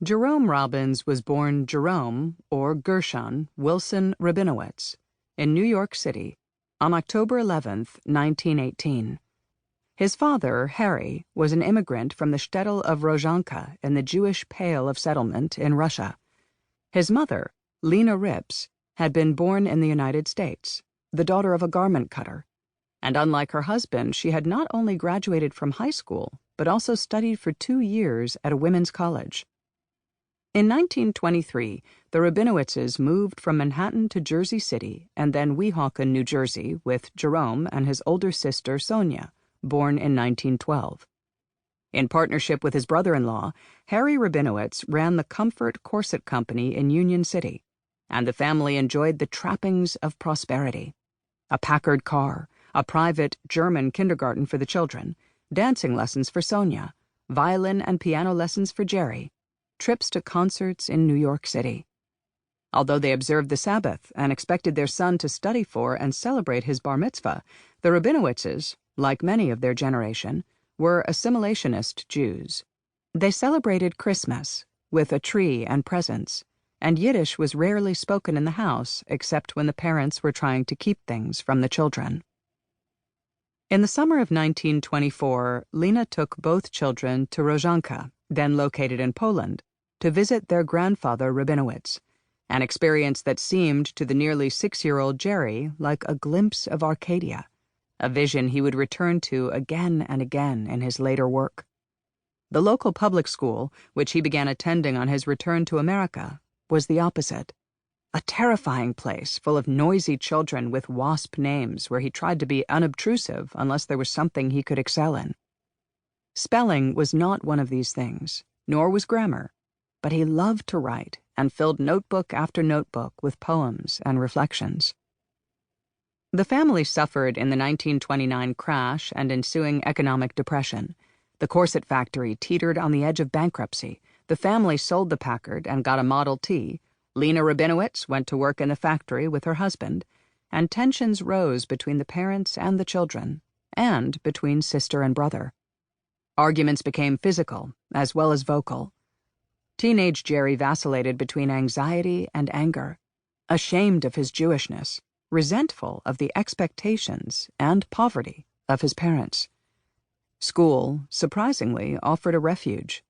Jerome Robbins was born Jerome, or Gershon, Wilson Rabinowitz, in New York City on October 11, 1918. His father, Harry, was an immigrant from the shtetl of Rozhanka in the Jewish Pale of Settlement in Russia. His mother, Lena Rips, had been born in the United States, the daughter of a garment cutter, and unlike her husband, she had not only graduated from high school, but also studied for 2 years at a women's college. In 1923, the Rabinowitzes moved from Manhattan to Jersey City and then Weehawken, New Jersey, with Jerome and his older sister, Sonia, born in 1912. In partnership with his brother-in-law, Harry Rabinowitz ran the Comfort Corset Company in Union City, and the family enjoyed the trappings of prosperity: a Packard car, a private German kindergarten for the children, dancing lessons for Sonia, violin and piano lessons for Jerry, trips to concerts in New York City. Although they observed the Sabbath and expected their son to study for and celebrate his bar mitzvah, the Rabinowitzes, like many of their generation, were assimilationist Jews. They celebrated Christmas with a tree and presents, and Yiddish was rarely spoken in the house except when the parents were trying to keep things from the children. In the summer of 1924, Lena took both children to Rozhanka, then located in Poland, to visit their grandfather Rabinowitz, an experience that seemed to the nearly 6-year-old Jerry like a glimpse of Arcadia, a vision he would return to again and again in his later work. The local public school, which he began attending on his return to America, was the opposite. A terrifying place full of noisy children with WASP names where he tried to be unobtrusive unless there was something he could excel in. Spelling was not one of these things, nor was grammar, but he loved to write and filled notebook after notebook with poems and reflections. The family suffered in the 1929 crash and ensuing economic depression. The corset factory teetered on the edge of bankruptcy. The family sold the Packard and got a Model T. Lena Rabinowitz went to work in the factory with her husband, and tensions rose between the parents and the children, and between sister and brother. Arguments became physical, as well as vocal. Teenage Jerry vacillated between anxiety and anger, ashamed of his Jewishness, resentful of the expectations and poverty of his parents. School, surprisingly, offered a refuge.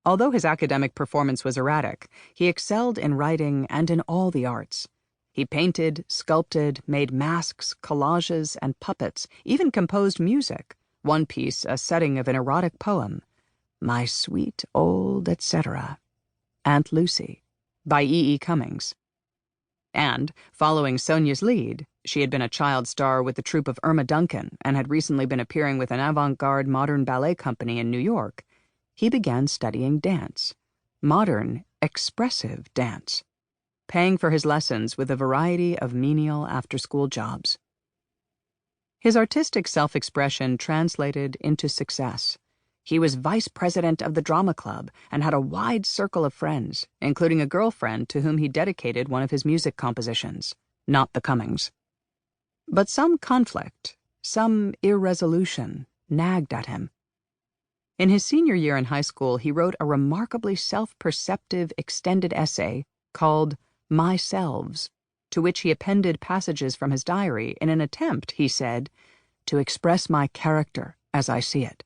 Although his academic performance was erratic, he excelled in writing and in all the arts. He painted, sculpted, made masks, collages, and puppets, even composed music, one piece a setting of an erotic poem, My Sweet Old Etc., Aunt Lucy, by E. E. Cummings. And, following Sonia's lead, she had been a child star with the troupe of Irma Duncan and had recently been appearing with an avant-garde modern ballet company in New York, he began studying dance, modern, expressive dance, paying for his lessons with a variety of menial after-school jobs. His artistic self-expression translated into success. He was vice president of the drama club and had a wide circle of friends, including a girlfriend to whom he dedicated one of his music compositions, Not the Cummings. But some conflict, some irresolution, nagged at him. In his senior year in high school, he wrote a remarkably self-perceptive extended essay called My Selves, to which he appended passages from his diary in an attempt, he said, to express my character as I see it.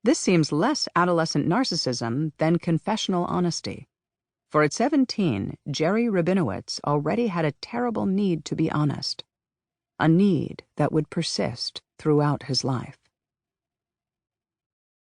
This seems less adolescent narcissism than confessional honesty. For at 17, Jerry Rabinowitz already had a terrible need to be honest, a need that would persist throughout his life.